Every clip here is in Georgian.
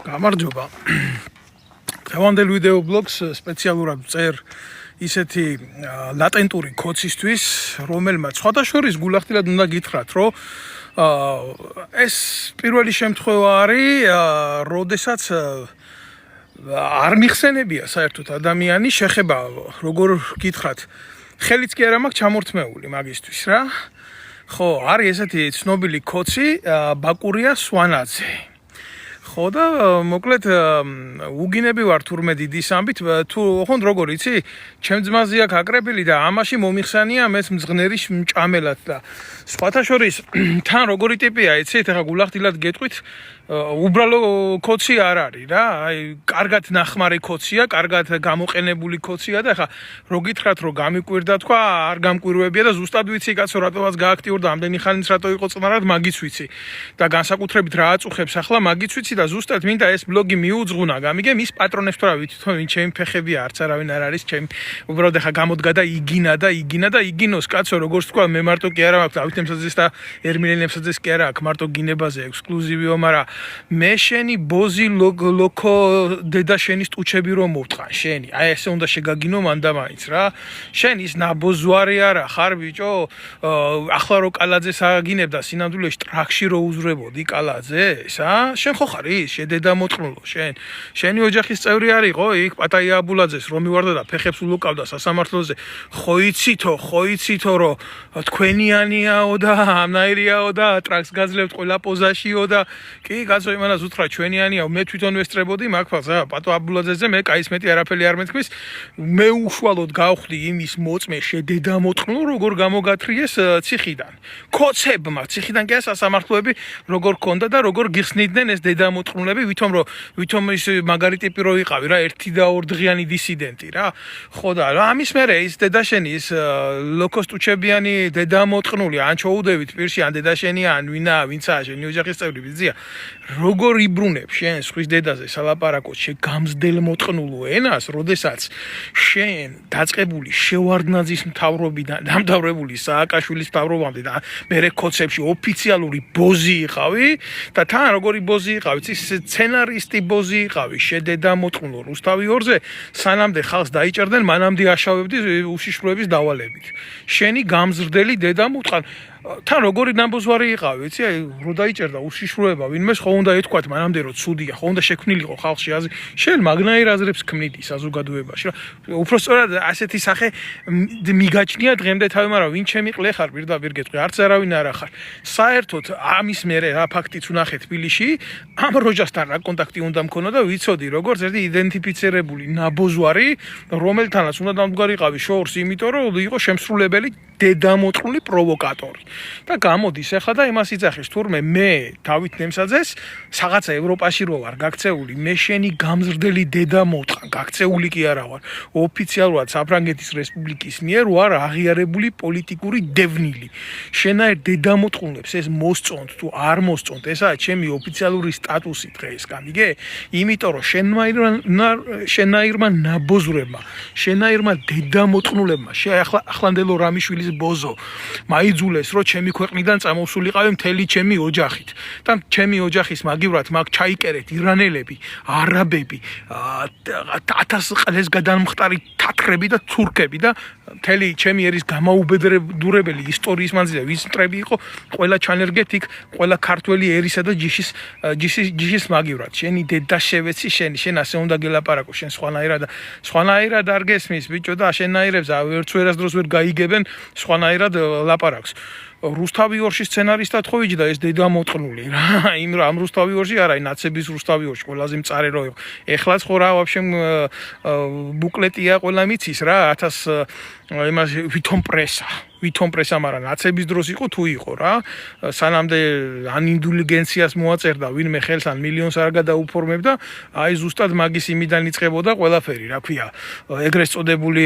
გამარჯობა. Დღევანდელ ვიდეო ბლოგს სპეციალურად წერ ისეთი ლატენტური კოცისთვის, რომელმაც სხვადასხვა გულახდილად უნდა გითხრათ, რომ ეს პირველი შემთხვევა არის, როდესაც არ მიხსენებია საერთოდ ადამიანი შეხება, როგორ გითხრათ, ხელიც კი არა მაქვს ჩამორთმეული მაგისთვის რა. ხო, არის ესეთი ცნობილი კოცი, ბაკურია სვანაძე. ხო და მოკლედ უგინები ვარ თურმე დიდის ამბით თუ ოღონდ როგორ იცი ჩემ ძმაზე აქვს აკრებილი და ამაში მომიხსენია მეც მძღნერი მჭამელად და სხვათა შორის თან როგორი ტიპია იცით ეხა გულახდილად გეტყვით უბრალო კოცი არ არის რა აი კარგად ნახმარი კოცია კარგად გამოყენებული კოცია და ეხა რო გითხრათ რომ გამიკვირდა თქვა არ გამკვირვებია და ზუსტად ვიცი კაცო რატომაც გააქტიურდა ამდენი ხანით რატო იყო წნარად მაგიც ვიცი და განსაკუთრებით რა აწუხებს ახლა მაგიც ვიცი და ზუსტად მინდა ეს ბლოგი მიუძღუნა გამიგე მის პატრონებს თუ რა ვიცით ვინ ჩემი ფეხებია არც არავინ არ არის ჩემი უბრალოდ ეხა გამოდგა და იგინა და იგინოს კაცო როგორც თქვა მე მარტო კი არა მაქვს დავითემსაძეს და ერმილენებსაძეს კი არა აქვს მარტო გინებაზე ექსკლუზივიო მაგრამ მე შენი ბოზი ლოკო დედა შენის ტუჩები რომ მოვტყან შენი აი ესე უნდა შეგაგინო მანდა მაინც რა შენ ის ნაბოზვარი არა ხარ ბიჭო ახლა რო კალაძეს აგინებდა სინამდვილეში ტრაქში რო უზრებოდი კალაძეს შენ ხო ხარ ის შედედა მოწყნულო შენი ოჯახის წევრი არისო იქ პატაია აბულაძეს რომ მივარდა და ფეხებს ულოკავდა სასამართლოზე ხო იცითო რომ თქვენიანიაო და ამნაირიაო და ტრაქს გაძლევთ ყველა პოზაშიო და კი კაცო იმანას უთხრა ჩვენიანია მე თვითონ ვესწრებოდი მაგ პატო აბულაძეზე მე კაის მეტი არაფერი არ მეთქვის მე უშუალოდ გავხდი იმის მოწმე შედედა მოწყნულ როგორ გამოგათრიეს ციხიდან კოცებმა ციხიდან კი სასამართლოები როგორ ქონდა და როგორ გიხსნიდნენ ეს დედა მოწყნულები ვითომ ის მაგარი ტიპი რო იყავი რა ერთი და ორ დღიანი დისიდენტი რა ხო და ამის მერე ის დედაშენი ის ლოკოსტუჩებიანი დედა მოწყნული ან ჩოუდევით პირში ან დედაშენი ან ვინცაა შენი ოჯახის წევრი ბიზია როგორ იბრუნებ შენ სხვის დედაზე სალაპარაკოს შე გამზდელ მოწყნულო ენას როდესაც შენ დაწყებული შევარდნაძის მთავრობიდან დამთავრებული სააკაშვილის მთავრობამდე და მერე კოცებში ოფიციალური ბოზი იყავი და თან როგორი ბოზი იყავი სცენარისტი ბოზი იყავი შედედა მოწყნულო რუსთავი ორზე სანამდე ხალხს დაიჭერდნენ მანამდე აშავებდი უშიშროების დავალებით შენი გამზრდელი დედა მოტყან თან როგორი ნამბოზვარი იყავი ვიცი აი რო დაიჭერდა უშიშროება ვინმეს ხო უნდა ეთქვათ მანამდე რომ ცუდია ხო უნდა შექმნილიყო ხალხში აზრი შენ მაგნაირ აზრებს ქმნიდი საზოგადოებაში რა უბრალოდ ასეთი სახე მიგაჩნია დღემდე თავი მაგრამ ვინ ჩემი ყლე ხარ პირდაპირ გეტყვი არც არავინ არ ახარ საერთოდ ამის მერე რა ფაქტიც ვნახე თბილისში ამ როჯასთან რა კონტაქტი უნდა მქონოდა და ვიცოდი როგორც ერთი იდენტიფიცირებული ნაბოზვარი რომელთანაც უნდა დამდგარიყავი შორს იმიტომ რომ იყო შემსრულებელი დედამოწყნული პროვოკატორი და გამოდის ახლა და იმას იცახეს თურმე მე დავით ნემსაძეს რაღაცა ევროპაში რო ვარ გაქცეული მე შენი გამზრდელი დედა მოტყან გაქცეული კი არა ვარ ოფიციალურად საფრანგეთის რესპუბლიკის მიერ ვარ აღიარებული პოლიტიკური დევნილი შენაერ დედამოწყნულებს ეს მოსწონთ თუ არ მოსწონთ ესაა ჩემი ოფიციალური სტატუსი დღეს გამიგე იმიტომ რომ შენაირმა ნაბოზრებმა შენაირმა დედამოწყნულებმა ახლანდელო რამიშვილის ბოზო მაიძულეს რომ ჩემი ქვეყნიდან წამოსულიყავი მთელი ჩემი ოჯახით და ჩემი ოჯახის მაგივრად მაგ ჩაიკერეთ ირანელები არაბები 1000 ყლეს გადამხტარი თათრები და თურქები და მთელი ჩემი ერის გამაუბედურებელი ისტორიის მანძილზე ვის მტრები იყო ყველა ჩანერგეთ იქ ყველა ქართველი ერისა და ჯიშის მაგივრად შენი დედა შევეცი შენ ასე უნდა გელაპარაკო შენ სხვანაირად არ გესმის ბიჭო და შენაირებს ვერც ვერასდროს ვერ გაიგებენ სხვანაირად ლაპარაკს რუსთავი ორში სცენარისტად ხო ვიჯდა ეს დედა მოწყნული რა ამ რუსთავი ორში არა ნაცების რუსთავი ორში ყველაზე მწარე რო იყო ეხლაც ხო რა ვაფშე ბუკლეტია ყველა მიცის რა 1000 იმას ვითომ პრესა მაგრამ ნაცების დროს იყო თუ იყო რა სანამდე ან ინდულგენციას მოაწერდა ვინმე ხელს ან მილიონს არ გადაუფორმებდა აი ზუსტად მაგის იმიდან იწყებოდა ყველაფერი რა ქვია ეგრეთ წოდებული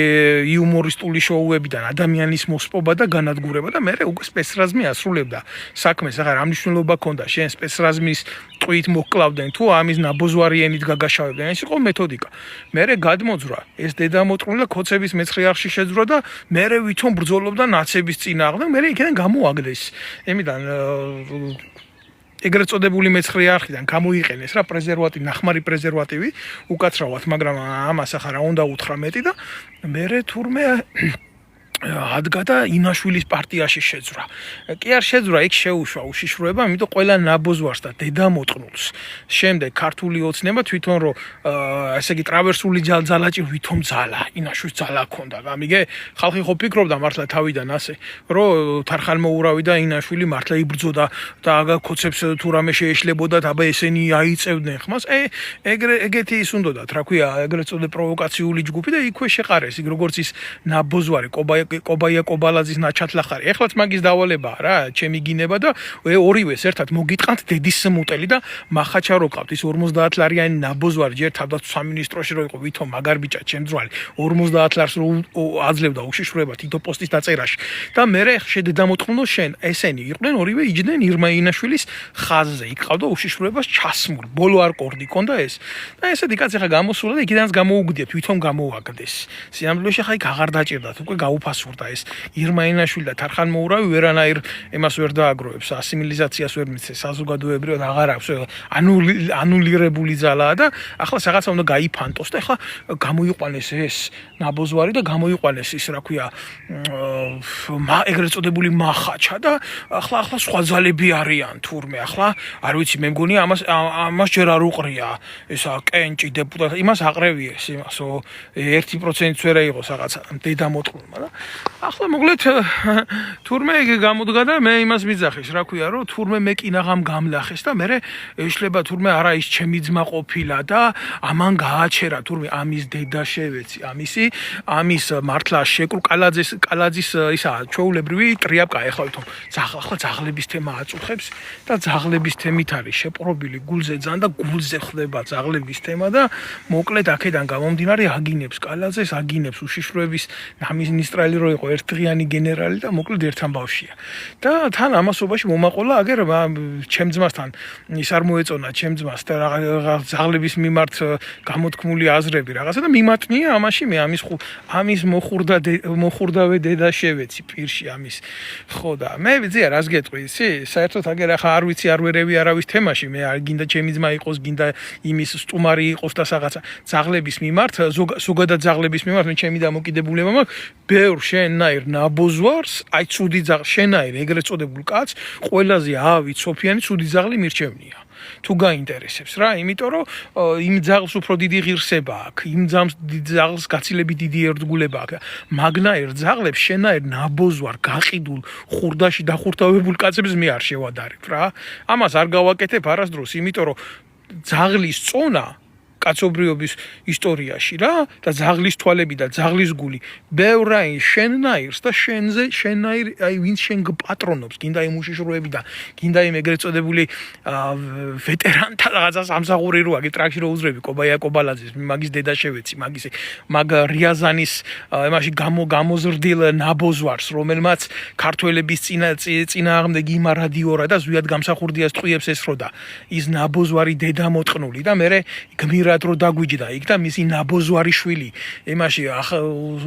იუმორისტული შოუებიდან ადამიანის მოსპობა და განადგურება და მე უკვე სპეცრაზმი ასრულებდა საქმეს ახლა რა მნიშვნელობა ქონდა შენ სპეცრაზმის ტყვით მოკლავდნენ თუ ამის ნაბოზვარიენით გაგაშავებდნენ ეს იყო მეთოდიკა მე გადმოძრა ეს დედამოწყნული კოცების მეცხრე არხში შეძრა და მე ვითომ ბრძოლობდა ნაცების წინააღმდეგ მე იქიდან გამოაგდეს ემიდან ეგრეთ წოდებული მეცხრე არხიდან გამოიყენეს რა პრეზერვატივი, ნახმარი პრეზერვატივი უკაცრავად, მაგრამ ამას ახლა რა უნდა უთხრა მეტი და მე თურმე ადგა და ინაშვილის პარტიაში შეძვრა. კი არ შეძვრა, იქ შეუშვა უშიშროება, იმიტომ ყველა ნაბოზვარს და დედამოტყნულს. შემდეგ ქართული ოცნება თვითონ რომ ესე იგი ტრავერსული ძალაჭი ვითომ ძალა, ინაშვილს ძალა ჰქონდა. გამიგე? ხალხი ხო ფიქრობდა მართლა თავიდან ასე, რომ თარხანმოურავი და ინაშვილი მართლა იბრძოდა და ქოცებს თუ რამე შეეშლებოდათ, აბა ესენი აიწევდნენ ხმას. ეგეთი ის უნდათ, რა ქვია, ეგრეთ წოდებული პროვოკაციული ჯგუფი და იქვე შეყარეს, იქ როგორც ის ნაბოზვარი კობაია კობალაძის ნაჩათლახარი. ეხლაც მაგის დავალებაა რა, ჩემი გინება და ორივეს ერთად მოგიტყანთ დედის სმუტელი და მახაჩა რო ყავთ ის 50 ლარიანი ნაბოზვარი ჯერ თავდაცვის სამინისტროში რო იყო ვითომ მაგარ ბიჭა ჩემძვალი 50 ლარს რო აძლევდა უშიშროება თითო პოსტის დაწერაში და მე შედედამოტყნულო შენ ესენი იყვნენ ორივე იჯდნენ ირმა ინაშვილის ხაზზე იქ ყავდა უშიშროებას ჩასმული ბოლო არ კორდი ქონდა ეს და ესეთი კაცი ხა გამოსულა და იქიდანაც გამოუგდია თვითონ გამოუაგდეს სიამბლეში ხა იქ აღარ დაჭირდათ უკვე გაუფასურდა ეს ირმა ინაშვილი და თარხანმოურავი ვერანაირ ემას ვერ დააგროვებს ასიმილიზაციას ვერ მიცეს საზოგადოებრივად აღარ აქვს ანულირებული ძალაა და ახლა რაღაცა უნდა გაიფანტოს და ახლა გამოიყვანეს ეს ნაბოზვარი და გამოიყვანეს ის რა ქვია ეგრეთ წოდებული მახაჩა და ახლა სხვა ძალები არიან თურმე ახლა არ ვიცი მე მგონი ამას ჯერ არ უყრია ესა კენჭი დეპუტატი იმას აყრევიეს იმასო 1%-ს ვერა იყოს რაღაცა დედამოტყნულმა და ახლა მოკლედ თურმე იგი გამოდგა და მე იმას მიძახის რა ქვია რომ თურმე მე კინაღამ გამლახეს და მე ეშლება თურმე არა ის ჩემი ძმა ყოფილა და ამან გააჩერა თურმე ამის დედა შევეცი ამის მართლა შეკრუ კალაძის ისა ჩვეულებრივი ტრიაპკა ეხლა თვითონ ახლა ძაღლების თემა აწუხებს და ძაღლების თემით არის შეპყრობილი გულზე ძან და გულზე ხდება ძაღლების თემა და მოკლედ აქედან გამომდინარე აგინებს კალაძეს აგინებს უშიშროების ნამინისტრალი რო იყო ერთდღიანი გენერალი და მოკლედ ერთ ამბავშია და თან ამასობაში მომაყოლა აგერ ჩემ ძმასთან ის არ მოეწონა ჩემ ძმას და ძაღლების მიმართ გამოთქმული აზრები რაღაცა და მიმატნია ამაში მე ამის მოხურდავე დედა შევეცი პირში ამის ხო და მე ვიძია რას გეტყვი ისი საერთოდ აგერ ახლა არ ვიცი არ ვერევი არავის თემაში მე არ გინდა ჩემი ძმა იყოს გინდა იმის სტუმარი იყოს და რაღაცა ძაღლების მიმართ ზოგადად ძაღლების მიმართ მე ჩემი დამოკიდებულება მაქვს ბევრ შენაირ ნაბოზვარს აი ცუდი ძაღლი შენაირ ეგრეთ წოდებულ კაცს ყველაზე ავიცოფიანი ცუდი ძაღლი მირჩევნია თუ გაინტერესებს რა იმიტომ რომ იმ ძაღლს უფრო დიდი ღირსება აქვს იმ ძაღლს გაცილებით დიდი ერთგულება აქვს მაგნაირ ძაღლებს შენაირ ნაბოზვარ გაყიდულ ხურდაში დახურთავებულ კაცებს მე არ შევადარებ რა ამას არ გავაკეთებ არასდროს იმიტომ რომ ძაღლის წონა კაცობრიობის ისტორიაში რა და ძაღლის თვალები და ძაღლის გული ბევრ აი შენნაირს და შენზე შენნაირ აი ვინც შენ გპატრონობს გინდა იმ უშიშროები და გინდა იმ ეგრეთ წოდებული ვეტერანთა რაღაცა სამსახური რო აგი ტრაქში რო უძრები კობაია კობალაძის მაგის დედა შევეცი მაგის მაგ რიაზანის იმაში გამოზრდილ ნაბოზვარს რომელმაც ქართველების წინააღმდეგ იმა რადიორა და ზვიად გამსახურდიას ტყუებს ესროდა ის ნაბოზვარი დედამოტყნული და მე გმირად რო დაგვიჯდა იქ და მისი ნაბოზვარი შვილი იმაში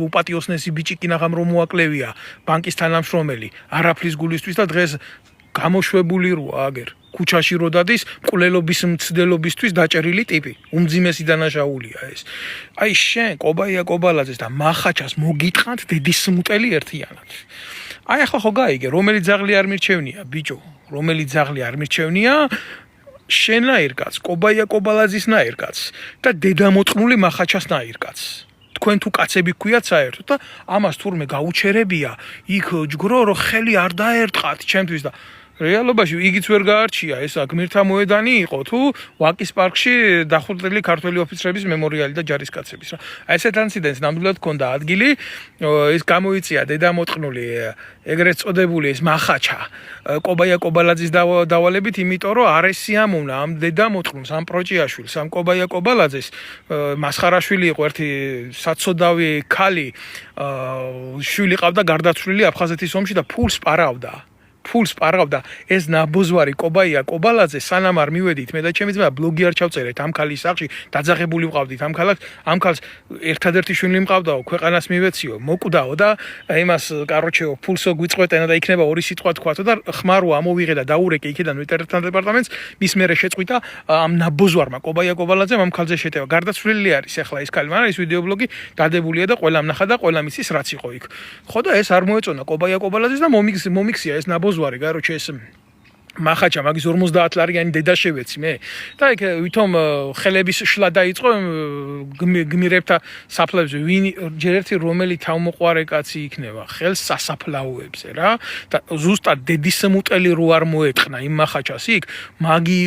უპატიოსნესი ბიჭი კინაღამ რომ მოაკლევია ბანკის თანამშრომელი არაფრის გულისთვის და დღეს გამოშვებული როა აგერ ქუჩაში რო დადის მკვლელობის მცდელობისთვის დაჭერილი ტიპი უმძიმესი დანაშაულია ეს აი შენ კობაია კობალაძეს და მახაჩას მოგიტყანთ დედის სმუტელი ერთიანად აი ახლა ხო გაიგე რომელი ძაღლი არ მირჩევნია ბიჭო რომელი ძაღლი არ მირჩევნია შენაირ კაც კობაია კობალაძის ნაირ კაც და დედამოტყნული მახაჩას ნაირ კაც თქვენ თუ კაცები გქვიათ საერთოდ და ამას თურმე გაუჩერებია იქ ჯგრო რომ ხელი არ დაერტყათ ჩემთვის და რეალობაში იგიც ვერ გაარჩია ეს გმირთა მოედანი იყო თუ ვაკის პარკში დახურდილი ქართველი ოფიცრების მემორიალი და ჯარისკაცების რა აი ესეთ ინციდენტს ნამდვილად ჰქონდა ადგილი ის გამოიწია დედამოტყნული ეგრეთ წოდებული ეს მახაჩა კობაია კობალაძის დავალებით იმიტომ რომ არ ესიამოვნა ამ დედამოტყნულს ამ პროჭიაშვილს ამ კობაია კობალაძეს მასხარაშვილი იყო ერთი საცოდავი ქალი შვილი ყავდა გარდაცვლილი აფხაზეთის ომში და ფულს პარავდა ფულს პარავდა ეს ნაბოძვარი კობაია კობალაძე სანამ არ მივედით მე და ჩემი ძმა ბლოგი არ ჩავწერეთ ამ ქალის სახში დაძაღებული ვყავდით ამ ქალს ერთადერთი შვილი მყავდაო ქვეყანას მივეციო მოკვდაო და იმას კაროჩეო ფულსო გვიწყვეტენა და იქნება ორი სიტყვა თქვათო და ხმარო ამოვიღე და დაურეკე იქიდან ვეტერინართან დეპარტამენტს მის მერე შეწყვიტა ამ ნაბოძვარმა კობაია კობალაძემ ამ ქალზე შეტევა გარდაცვლილი არის ახლა ეს ქალი მაგრამ ეს ვიდეო ბლოგი დადებულია და ყველამ ნახა და ყველამ იცის რაც იყო იქ ხო და ეს არ მოეწონა კობაია კობალაძეს და მომიქსია ეს ნაბოძვარი გაროჩე ეს მახაჩა მაგის 50 ლარიანი დედა შევეცი მე და იქ ვითომ ხელების შლა დაიწყო გმირებთა საფლავებზე ვინ ჯერ ერთი რომელი თავმოყარე კაცი იქნება ხელს სასაფლაოებზე რა და ზუსტად დედისმუტელი რო არ მოეწყნა იმ მახაჩას იქ მაგი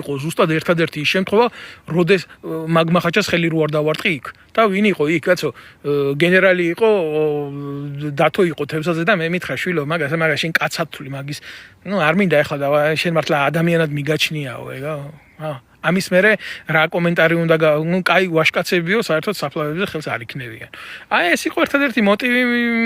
იყო ზუსტად ერთადერთი ის შემთხვევა როდეს მაგმახაჩას ხელი რო არ დავარტყი იქ და ვინ იყო იქ კაცო გენერალი იყო დათო იყო თევზაზე და მე მითხრა შვილო მაგას შენ კაცად თვლი მაგის ნუ არ მინდა ეხლა და შენ მართლა ადამიანად მიგაჩნიაო ეგა ამის მერე რა კომენტარი უნდა ნუ კაი ვაშკაცებიო საერთოდ საფლავებზე ხელს არ იქნებიან აი ეს იყო ერთადერთი მოტივი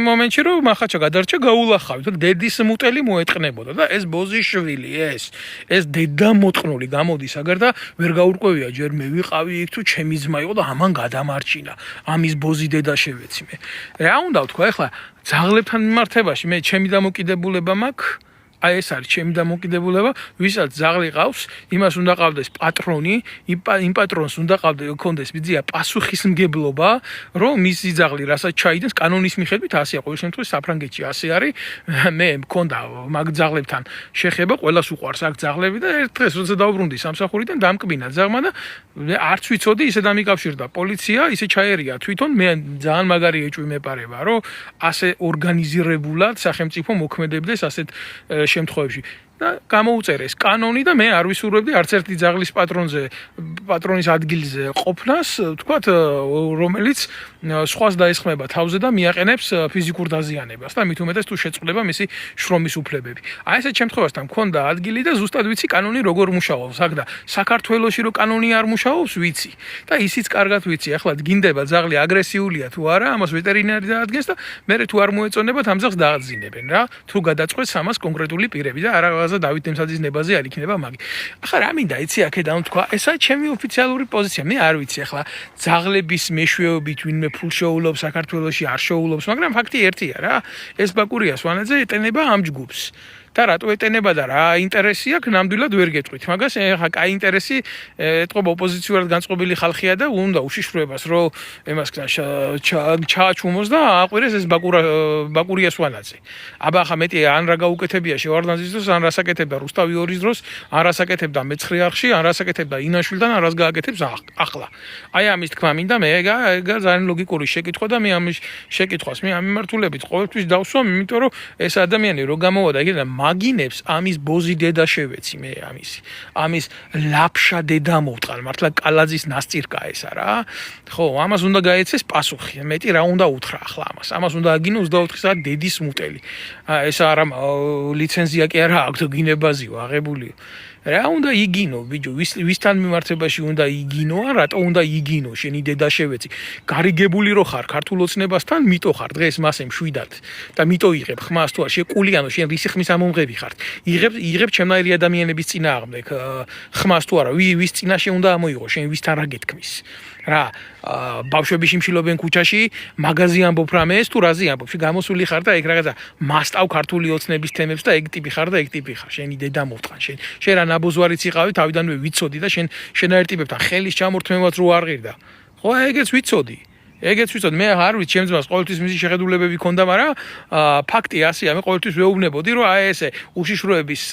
მომენტში რომ მახაჩა გადარჩა გაულახავით რომ დედის მუტელი მოეტყნებოდა და ეს ბოზიშვილი ეს დედა მოტყნული გამოდის აგარ და ვერ გაურკვევია ჯერ მე ვიყავი იქ თუ ჩემი ძმა იყო და ამან გადამარჩინა ამის ბოზი დედა შევეცი მე რა უნდა ვთქვა ახლა ძაღლებთან მიმართებაში მე ჩემი დამოკიდებულება მაქვს აი ეს არის ჩემი დამოკიდებულება, ვისაც ძაღლი ყავს, იმას უნდა ყავდეს პატრონი, იმ პატრონს უნდა ქონდეს ბიძია პასუხისმგებლობა, რომ მისი ძაღლი რასაც ჩაიდენს კანონის მიხედვით ასეა, ყოველ შემთხვევაში საფრანგეთში ასე არის. მე მქონდა მაგ ძაღლებთან შეხება, ყველას უყვარს აქ ძაღლები და ერთ დღეს როცა დავბრუნდი სამსახურიდან დამკბინა ძაღლმა და არც ვიცოდი ისე დამიკავშირდა პოლიცია, ისე ჩაერია თვითონ მე ძალიან მაგარი ეჭვი მეპარება, რომ ასე ორგანიზირებულად სახელმწიფო მოქმედებდეს ასეთ შემთხვევებში და გამოუწერეს კანონი და მე არ ვისურვებდი არც ერთი ძაღლის პატრონის ადგილზე ყოფნას, თქვათ, რომელიც სხვას დაესხმება თავზე და მიაყენებს ფიზიკურ დაზიანებას და მით უმეტეს თუ შეწყდება მისი შრომის უფლებები. აი ესეთ შემთხვევასთან მქონდა ადგილი და ზუსტად ვიცი კანონი როგორ მუშაობს აქ და საქართველოში რო კანონი არ მუშაობს ვიცი და ისიც კარგად ვიცი. ახლა გინდება ძაღლი აგრესიულია თუ არა, ამას ვეტერინარი დაადგენს და მე თუ არ მოეწონებათ ამ ძაღლს დააძინებენ რა. თუ გადაწყვეტს ამას კონკრეტული პირები და არა დავით დემსაძის ნებაზე არ იქნება მაგი. ახლა რა მინდა იცი აქედან თქვა, ესაა ჩემი ოფიციალური პოზიცია. მე არ ვიცი ახლა ძაღლების მეშვეობით ვინმე ფულ შეულობს საქართველოში არ შეულობს, მაგრამ ფაქტი ერთია რა. ეს ბაკურია სვანაძე ეტენება ამ ჯგუფს. და რატო ეტენება და რა ინტერესი აქვს ნამდვილად ვერ გეტყვით. მაგას ახლა კაი ინტერესი ეთყობა ოპოზიციურად განწყობილი ხალხია და უნდა უშიშროებას რომ ემას ჩააჩუმოს და აყვირეს ეს ბაკურია სვანაძე. აბა ახლა მეტი ან რა გაუკეთებია შევარდნაძის დროს, ან რასაკეთებდა რუსთავი ორის დროს, ან რასაკეთებდა მეცხრე არხში, ან რასაკეთებდა ინაშვილთან, ან რას გააკეთებს ახლა. აი ამის თქმა მინდა მე ეგა ძალიან ლოგიკური შეკითხვა და მე ამის შეკითხვას მე ამ მიმართულებით ყოველთვის დავსვამ, იმიტომ რომ ეს ადამიანი რო გამოვიდა ეგრე მაგინებს ამის ბოზი დედა შევეცი მე ამის ლაფშა დედა მოვტყალ მართლა კალაძის ნასწირკა ესა რა ხო ამას უნდა გაეცეს პასუხი მეტი რა უნდა უთხრა ახლა ამას უნდა აგინო 24 საათ დედის მუტელი ესა არა ლიცენზია კი არა აქვს გინებაზიო აღებულიო რა უნდა იგინო ბიჭო ვისთან მიმართებაში უნდა იგინო ან რატო უნდა იგინო შენი დედა შევეცი გარიგებული რო ხარ ქართულ ოცნებასთან მიტო ხარ დღეს მასე მშვიდად და მიტო იღებ ხმას თუ არ შეკულიანო შენ რის ხმის ამომღები ხარ იღებ ჩემნაირი ადამიანების წინააღმდეგ ხმას თუ არა ვის წინაშე უნდა ამოიღო შენ ვისთან რა გეთქმის რა ბავშვები შიმშილობენ ქუჩაში მაგაზი ამბობ რამე ეს თუ რაზე ამბობ გამოსული ხარ და ეგ რაღაცა მასტავ ქართული ოცნების თემებს და ეგ ტიპი ხარ და ეგ ტიპი ხარ შენი დედა მოვტყან შენ რა ნაბოძვარიც იყავი თავიდანვე ვიცოდი და შენ შენაერ ტიპებთან ხელის ჩამორთმევაც რო არ ღირდა ხო ეგეც ვიცოდი მე არ ვიცი ჩემს ძმას ყოველთვის მისი შეხედულებები ქონდა მაგრამ ფაქტი ასეა მე ყოველთვის ვეუბნებოდი რომ აი ესე უშიშროების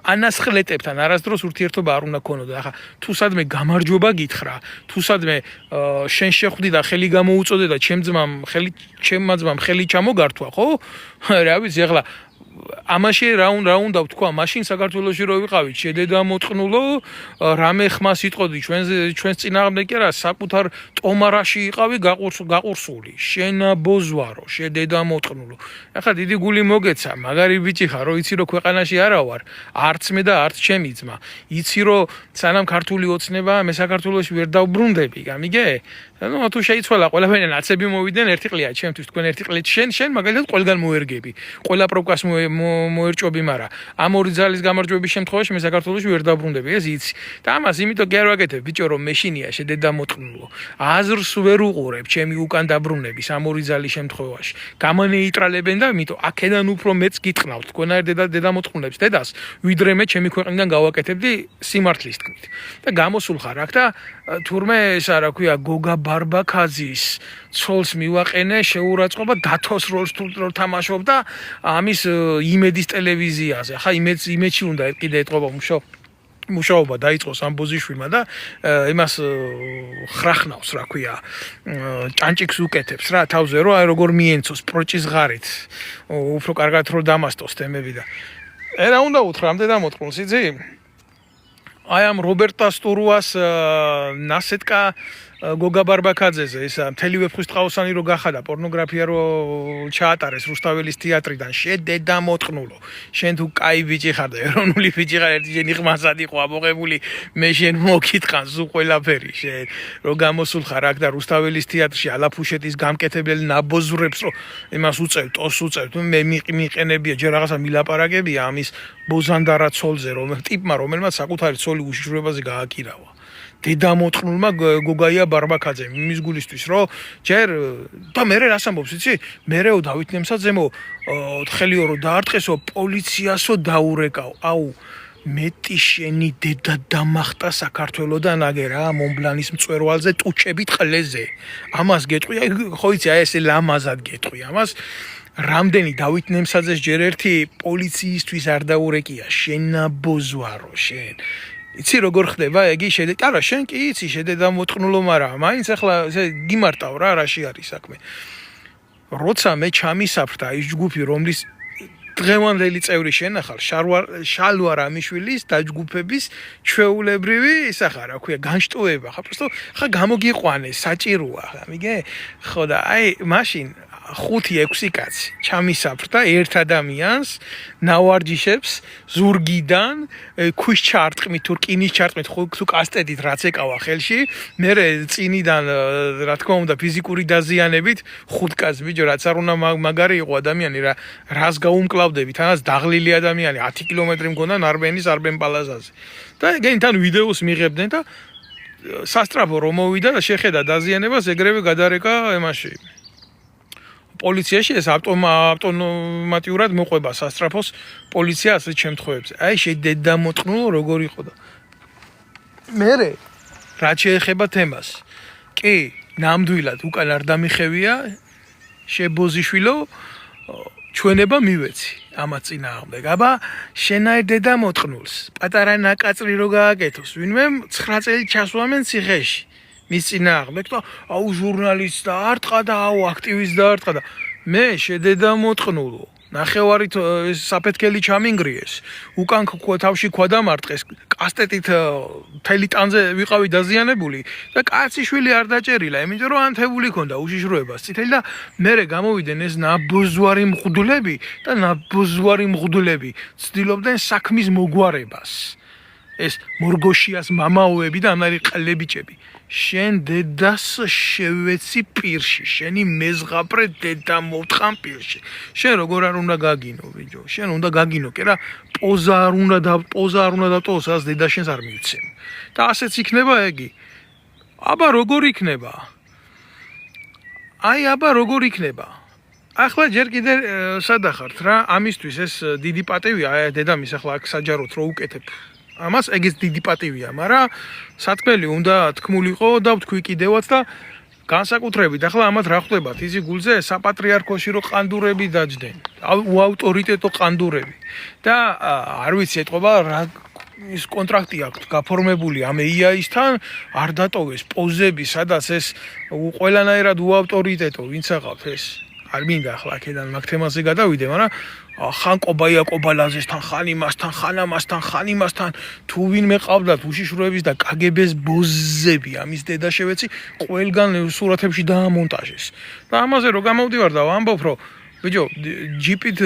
ანასხლეტებთან არასდროს ურთიერთობა არ უნდა ქონოდა. ახლა თუ სადმე გამარჯობა გითხრა, თუ სადმე შენ შეხვდი და ხელი გამოუწოდე და ჩემმა ძმამ ხელი ჩამოგართვა, ხო? რა ვიცი, ახლა ამაში რა უნდა ვთქვა, მაშინ საქართველოში რო ვიყავით, შედედამოწყნულო, რამე ხმას იტყოდი ჩვენს წინააღმდეგ კი არა, საკუთარ ტომარაში იყავი გაყურსული, შენაბოზვარო, შედედამოწყნულო. ახლა დიდი გული მოგეცა, მაგარი ბიჭი ხარ, რო იცი რომ ქვეყანაში არა ვარ, არც მე და არც ჩემი ძმა. იცი რომ სანამ ქართული ოცნება, მე საქართველოში ვერ დავბრუნდები, გამიგე? ну თუ შეიცვალა ყველაფერი ნაცები მოვიდნენ ერთი ყლია ჩემთვის თქვენ ერთი ყლით შენ მაგალითად ყველგან მოერგები ყველა პროკას მოერჭობი მაგრამ ამ ორი ძალის გამარჯვების შემთხვევაში მე საქართველოში ვერ დაბრუნდები ეს იცი და ამას იმიტომ კი არ ვაკეთებ ბიჭო რომ მეშინია შედედამოწყნულო აზრს ვერ უყურებ ჩემი უკან დაბრუნების ამ ორი ძალის შემთხვევაში გამონეიტრალებენ და იმიტომ აქედან უფრო მეც გიტყნავთ თქვენ არ დედამოწყნულებს დედას ვიდრე მე ჩემი ქვეყნიდან გავაკეთებდი სიმართლის თქმით და გამოსულ ხარ აქ და თურმე ეს რა ქვია გოგა ბარბაქაძის ცოლს მივაყენე შეურაცხყოფა დათოს როლს თუ თამაშობ და ამის იმედის ტელევიზიაზე ხა იმედში უნდა კიდე ეთყობა მუშაობა დაიწყოს ამ ბოზიშვილმა და იმას ხრახნავს რა ქვია ჭანჭიქს უკეთებს რა თავზე რომ აი როგორ მიენცოს პროჭის ღარით უფრო კარგად რო დამასტოს თემები და რა უნდა უთხრა ამდე დამოწყნულს იცი აი ამ რობერტა სტურუას ნასეტკა გოგა ბარბაქაძეზე ისა მთელი ვეფხისტყაოსანი რო გახადა პორნოგრაფია რო ჩაატარეს რუსთაველის თეატრიდან შედედამოწყნულო შენ თუ კაი ბიჭი ხარ და ეროვნული ბიჭი ხარ ერთი შენი ხმასად იყო ამოღებული მე შენ მოგიტყანს უ ყველაფერი შენ რო გამოსულ ხარ აქ და რუსთაველის თეატრში ალაფუშეთის გამკეთებელი ნაბოზრებს რო იმას უწევ ტოს უწევ მე მიყენებია ჯერ რაღაცა მილაპარაკებია ამის ბოზანდარა ცოლზე რომ ტიპმა რომელმაც საკუთარი ცოლი უშიშროებაზე გააკირავა დედამოწყნულმა გოგაია ბარბაქაძე მის გულისთვის რომ ჯერ და მე რას ამბობს იცი მერეო დავით ნემსაძემო თხელიო რომ დაარტყესო პოლიციასო დაურეკავ აუ მეტი შენი დედა დამახტა საქართველოდან აგერა მონბლანის მწვერვალზე ტუჩებით ყლეზე ამას გეტყვი ხო იცი აი ესე ლამაზად გეტყვი ამას რამდენი დავით ნემსაძეს ჯერ ერთი პოლიციისთვის არ დაურეკია შენაბოზვარო შენ იცი როგორ ხდება ეგი არა შენ კი იცი შედედამოწყნულო მაგრამ მაინც ახლა გიმარტავ რა რაში არის საქმე როცა მე ჩამისაფრდა ის ჯგუფი რომლის დღევანდელი წევრი შენახარ შალვა რამიშვილის დაჯგუფების ჩვეულებრივი ისა ხარ რა ქვია განშტოება ხა პროსტო ხა გამოგიყვანე საჭიროა გამიგე ხო და აი მაშინ 5-6 კაცი ჩამისაფრდა ერთ ადამიანს ნავარჯიშებს ზურგიდან ქვის ჩარტყმით თუ რკინის ჩარტყმით თუ კასტედით რაც ეკავა ხელში მე წინიდან რა თქმა უნდა ფიზიკური დაზიანებით 5 კაცი ბიჭო რაც არ უნდა მაგარი იყო ადამიანი რას გაუმკლავდებით თანაც დაღლილი ადამიანი 10 კილომეტრი მგონდა ნარბენის არბენ პალაზაზე და ეგენ თან ვიდეოს მიღებდნენ და სასტრაფო რომ მოვიდა და შეხედა დაზიანებას ეგრევე გადარეკა იმაში პოლიციაში ეს ავტომატურად მოყვება სასტრაფოს პოლიცია ასეთ შემთხვევებში. აი შედედამოწყნულო როგორ იყო და მე რა შეეხება თემას. კი, ნამდვილად უკან არ დამიხევია შებოზიშვილო ჩვენება მივეცი ამას წინააღმდეგ. აბა შენაერ დედამოწყნულს პატარა ნაკაწრი რო გააკეთოს, ვინმე 9 წელი ჩასვამენ ციხეში. მის წინააღმდეგ და აუ ჟურნალისტს დაარტყა და აუ აქტივისტს დაარტყა და მე შედედამოწყნულო ნახევარით საფეთქელი ჩამინგრიეს უკან თავში ქვა დამარტყეს კასტეტით მთელი ტანზე ვიყავი დაზიანებული და კაციშვილი არ დაჭერილა იმიტომ რომ ანთებული ქონდა უშიშროებას წითელი და მე გამოვიდნენ ეს ნაბოზვარი მღვდლები და ნაბოზვარი მღვდლები ცდილობდნენ საქმის მოგვარებას ეს მორგოშიას მამაოები და ამარი ყლებიჭები შენ დედას შევეცი პირში შენი მეზღაპრე დედა მოვტყან პირში შენ როგორ არ უნდა გაგინო ბიჭო შენ უნდა გაგინო კი რა პოზა არ უნდა დატოვოს ას დედა შენს არ მივცემ და ასეც იქნება ეგი აბა როგორ იქნება აი აბა როგორ იქნება ახლა ჯერ კიდე სადახართ რა ამისთვის ეს დიდი პატივია აი დედამის ახლა აქ საჯაროდ რო უკეთებ ამას ეგეც დიდი პატივია, მაგრამ სათქმელი უნდა თქმულიყო და ვთქვი კიდევაც და განსაკუთრებით ახლა ამათ რა ხდება თიზი გულზე საპატრიარქოში რო ყანდურები დაჯდნენ. უავტორიტეტო ყანდურები და არ ვიცი ეთყობა რა ის კონტრაქტი აქვს გაფორმებული ამ AI-სთან არ დატოვეს პოზები, სადაც ეს ყველანაირად უავტორიტეტო ვინც აღავს ეს არ მინდა ახლა აქედან მაგ თემაზე გადავიდე, მაგრამ ხან კობაია კობალაძესთან, ხან იმასთან, ხან ამასთან, ხან იმასთან, თუ ვინმე ყავდათ უშიშროების და კგბ-ს ბოზები, ამის დედა შევეცი, ყველგან სურათებში დაამონტაჟეს. და ამაზე რო გამოვდივარ და ვამბობ, რომ ბიჭო, ჯიპით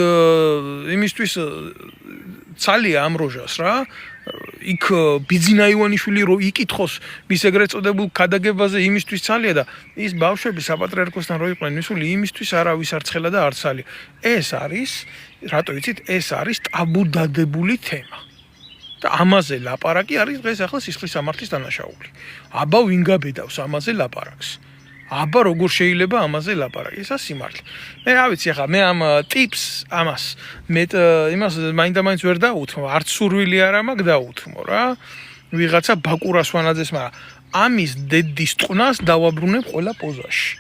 იმისთვის ცალია ამ როჟას რა. იქ ბიძინა ივანიშვილი რო იკითხოს მის ეგრეთ წოდებულ ქადაგებაზე იმისთვის ცალია და ის ბავშვები საპატრიარქოსთან რო იყვნენ მისული იმისთვის არავის არ ცხელა და არ ცალია. ეს არის, რატო იცით, ეს არის ტაბუ დადებული თემა. და ამაზე ლაპარაკი არის დღეს ახლა სისხლის სამართლის დანაშაული. აბა ვინ გაბედავს ამაზე ლაპარაკს? აბა როგორ შეიძლება ამაზე ლაპარაკი? ესა სიმართლე. მე რა ვიცი ახლა მე ამ ტიპს ამას მე იმას მაინდა-მაინც ვერ დაუთმო, არც სურვილი არ მაქვს დაუთმო რა. ვიღაცა ბაკურას ვანაძეს, მაგრამ ამის დედის ტყნას დავაბრუნებ ყველა პოზაში.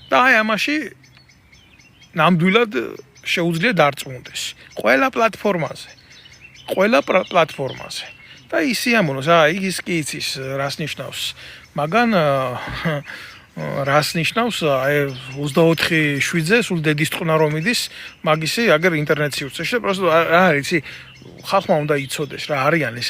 და აი ამაში ნამდვილად შეუძლია დარწმუნდეს. ყველა პლატფორმაზე. და ისიამონოს, ის კი იცის რას ნიშნავს. მაგან რას ნიშნავს 24 შვიდზე სულ დედის ტყნა რომ იდის, მაგისი აგერ ინტერნეტში უწევს. პროსტო რა არის, იცი, ხალხმა უნდა იცოდეს რა არიან ეს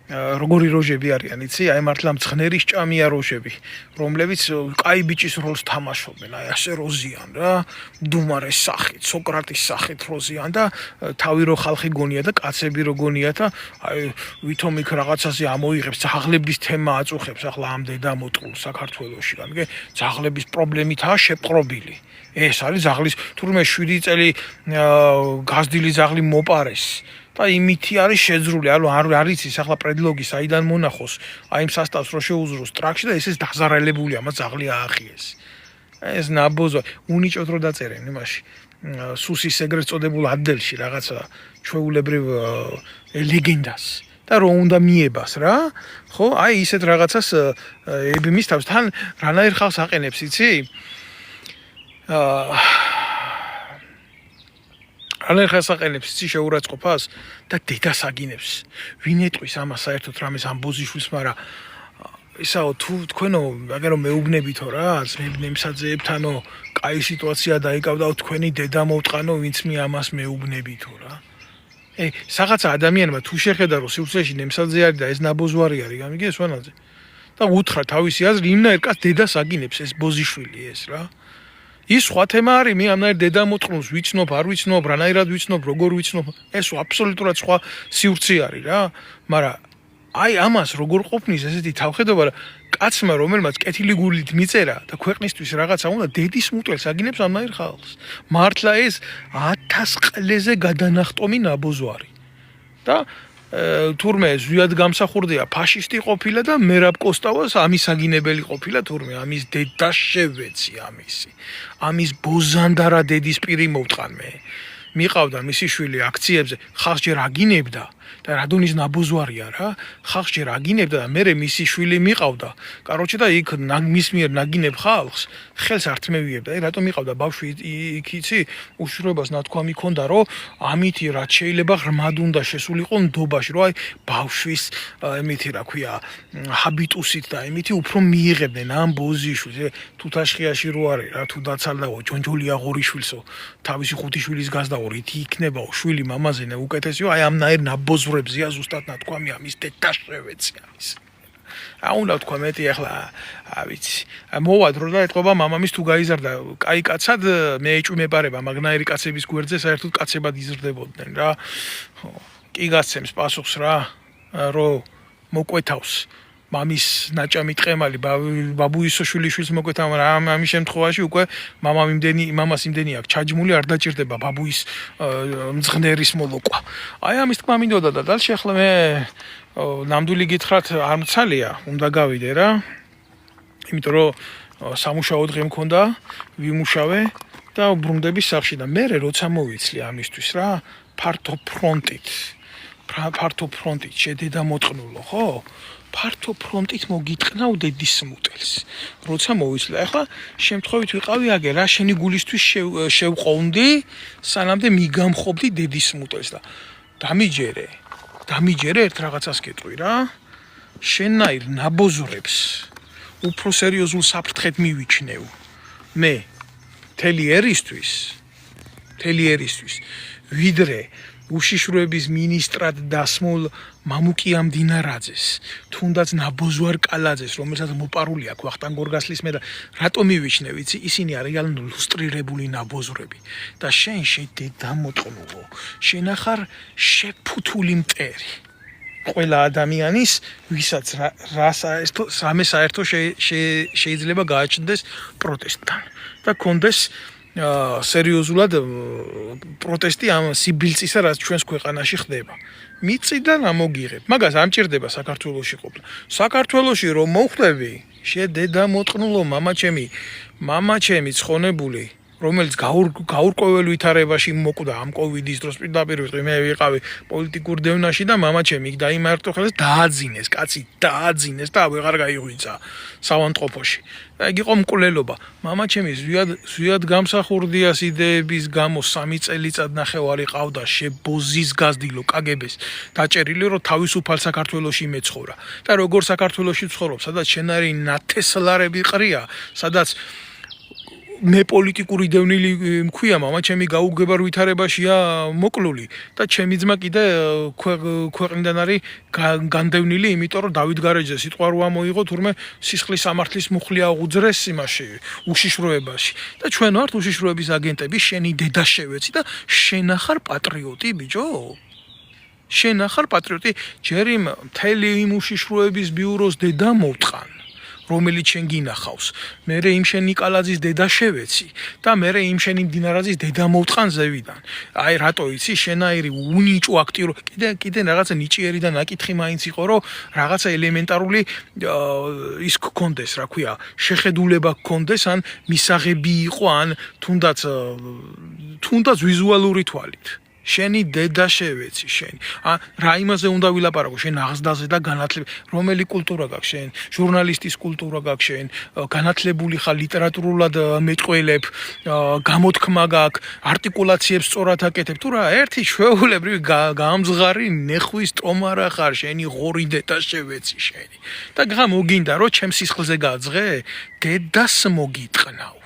როგორი როჟები არიან, იცი, აი მართლა მცხნერი სჭამია როჟები, რომლებიც კაი ბიჭის როლს თამაშობენ, აი ასე როზიან რა, დუმარეს სახით, სოკრატის სახით როზიან და თავი რო ხალხი გონია და კაცები რო გონია და აი ვითომ იქ რაღაცაზე ამოიღებს, ძაღლების თემა აწუხებს ახლა ამ დედამოტყულს საქართველოში, გამიგე, ძაღლების პრობლემითაა შეპყრობილი. ეს არის ძაღლის თურმე 7 წელი გაზრდილი ძაღლი მოპარეს. და იმითი არის შეძრული, ანუ არ იცის ახლა პრედლოგი საიდან მონახოს, აი იმ სასტავს რო შეუზროს ტრაქში და ეს დაზარალებული ამას ძაღლი აახიეს. ეს ნაბოზო, უნიჭოთ რო დაწერენ იმაში. სუსის ეგრეთ წოდებულ ატდელში რაღაცა ჩვეულებრივ ლეგენდას და რო უნდა მიებას რა. ხო, აი ისეთ რაღაცას ებმის თავს თან რანაირ ხალხს აყენებს, იცი? რანაირ ხალხს აყენებს იცი შეურაცხყოფას და დედას აგინებს. ვინ ეტყვის ამას საერთოდ რამეს ამ ბოზიშვილს, მაგრამ ისაო თუ თქვენო აგერო მეუბნებითო რა, ძმებსაძეებთანო კაი სიტუაცია დაიკავდაო თქვენი დედა მოვტყანო, ვინც მე ამას მეუბნებითო რა. რაღაცა ადამიანმა თუ შეხედა რომ სივრცეში ნემსაძე არის და ეს ნაბოზვარი არის, გამიგე ეს ვანაძე. და უთხრა თავისი აზრი, იმნაირ კაც დედას აგინებს ეს ბოზიშვილი ეს რა. ის სხვა თემა არის, მე ამნაირ დედამოტყნულს ვიცნობ, არ ვიცნობ, რანაირად ვიცნობ, როგორ ვიცნობ, ეს აბსოლუტურად სხვა სივრცე არის რა. მაგრამ აი ამას როგორ ყოფნის ესეთი თავხედობა, რა კაცმა რომელმაც კეთილი გულით მიწერა და ქვეყნისთვის რაღაცა უნდა, დედის მუტყელს აგინებს ამნაირ ხალხს. მართლა ეს 1000 ყლეზე გადანახტომი ნაბოზვარი. და თურმე ზვიად გამსახურდია ფაშისტი ყოფილა და მერაბ კოსტავას ამის აგინებელი ყოფილა, თურმე ამის დედა შევეცი ამისი. ამის ბოზანდარა დედის პირი მოვტყან მე. მიყავდა მისი შვილი აქციებზე, ხალხს ჯერ აგინებდა და რადონის ნაბოზვარია რა, ხალხს ჯერ აგინებდა და მერე მისი შვილი მიყავდა. კაროჩე და იქ მის მიერ ნაგინებ ხალხს ხელს არ თმევიებდა. რატომ მიყავდა ბავშვი იქ იცი, უშუალობას ნათქვამი ქონდა, რომ ამითი რაც შეიძლება ღრმად უნდა შესულიყო ნდობაში, რომ აი ბავშვის ემითი რა ქვია, ჰაბიტუსით და ემითი უფრო მიიღებდნენ ამ ბოზიშვილს. თუთაშხიაში რო არის რა, თუ დაცალდაო ჯონჯოლია ღორიშვილსო, თავისი 5 შვილის გაზდაო, რითი იქნებაო შვილი მამაზენა უკეთესიო, აი ამნაირ ნაბოზვრებზია ზუსტად ნათქვამი ამის დედა შევეცი ამის. უნდა თქვა მეტი ახლა, ვიცი. მოვად რო და ეთყობა მამამის თუ გაიზარდა კაი კაცად, მე ეჭვმეპარება მაგნაირი კაცების გვერდზე საერთოდ კაცებად იზრდებოდნენ რა. ხო, კი გასცემს პასუხს რა, რომ მოკვეთავს მამის ნაჭამი ტყემალი ბაბუისოშვილი შვილს მოკვეთა, მაგრამ ამის შემთხვევაში უკვე მამას იმდენი აქვს ჩაჯმული, არ დაჭირდება ბაბუის მძღნერის მოლოკვა. აი ამის თქმა მინდოდა და დალში ახლა მე ნამდვილი გითხრათ არ მცალია, უნდა გავიდე რა. იმიტომ რომ სამუშაო დღე მქონდა, ვიმუშავე და ბრუნდები სახლში და მე როცა მოვიცლი ამისთვის რა, ფართო ფრონტით შედედა მოტყნულო, ხო? ფართო ფრონტით მოგიტყნავ დედის მუტელს. როცა მოვიცლი, ახლა შემთხვევით ვიყავი აგერ რა, შენი გულისთვის შევყოვნდი, სანამდე მიგამხობდი დედის მუტელს და დამიჯერე ერთ რაღაცას გეტყვი რა. შენაირ ნაბოზრებს უფრო სერიოზულ საფრთხედ მივიჩნევ. მე მთელი ერისთვის მთელი ერისთვის, ვიდრე უშიშროების მინისტრად დასმულ მამუკია მდინარაძეს, თუნდაც ნაბოზვარ კალაძეს, რომელსაც მოპარული აქვს ვახტანგ გორგასლის მე და რატომ მივიჩნე, ვიცი, ისინი არიან ლუსტრირებული ნაბოზვრები და შენ დედა მოტყნულო, შენ ახარ შეფუთული მტერი. ყველა ადამიანის, ვისაც რამე საერთო შეიძლება გააჩნდეს პროტესტთან და კონდეს სერიოზულად პროტესტი ამ სიბილწისა, რაც ჩვენს ქვეყანაში ხდება. მიწიდან ამოგიღებ. მაგას ამჭირდება საქართველოში ყოფნა. საქართველოში რომ მოხვდები, დედა მოტყნულო, მამა ჩემი ცხონებული, რომელიც გაურკვეველ ვითარებაში მოკვდა ამ კოვიდის დროს პირდაპირ მე ვიყავი პოლიტიკურ დევნაში და მამა ჩემი დაიმარტო ხელს დააძინეს, კაცი დააძინეს და ვეღარ გაიღვიძა საავადმყოფოში. და იგი იყო მკვლელობა. მამა ჩემი ზვიად გამსახურდია იდეების გამო 3 წელიწად ნახევარი ყავდა შებოზის გაზდილო კგბ-ს დაჭერილი რომ თავისუფალ საქართველოში მეცხოვრა. და როგორ საქართველოში ცხოვრობ, სადაც შენარი ნათესლარები ყრია, სადაც მე პოლიტიკური დევნილი მქვია, მამა ჩემი გაუგებარ ვითარებაშია მოკლული და ჩემი ძმა კიდე ქვეყნიდან არის განდევნილი, იმიტომ რომ დავით გარეჯზე სიტყვა რო ამოიღო, თურმე სისხლის სამართლის მუხლი აღუძრეს იმაში, უშიშროებაში. და ჩვენ ვართ უშიშროების აგენტები, შენი დედა შევეცი და შენ ახარ პატრიოტი, ბიჭო? შენ ახარ პატრიოტი, ჯერ იმ მთელი იმ უშიშროების ბიუროს დედა მოვტყან. რომელიც შენ გინახავს. მერე იმ შენი კალაძის დედა შევეცი და მერე იმ შენი მდინარაძის დედა მოვტყან ზევიდან. აი რატო იცი, შენაირი უნიჭო აქტიურ, კიდე რაღაცა ნიჭიერი და ნაკითხი მაინც იყო, რომ რაღაცა ელემენტარული ის გქონდეს, რა ქვია, შეხედულება გქონდეს, ან მისაღები იყო, ან თუნდაც ვიზუალური თვალით. შენი დედა შევეცი შენი. რა იმაზე უნდა ვილაპარაკო, შენ აღზრდაზე და განათლება, რომელი კულტურა გაქვს შენ, ჟურნალისტის კულტურა გაქვს შენ, განათლებული ხარ, ლიტერატურულად მეტყველებ, გამოთქმა გაქვს, არტიკულაციებს სწორად აკეთებ. თუ რა, ერთი ჩვეულებრივი გამზღარი ნეხვის ტომარა ხარ, შენი ღორი დედა შევეცი შენი. და გამოგინდა რომ ჩემს სისხლზე გაძღე, დედას მოგიტყნავ.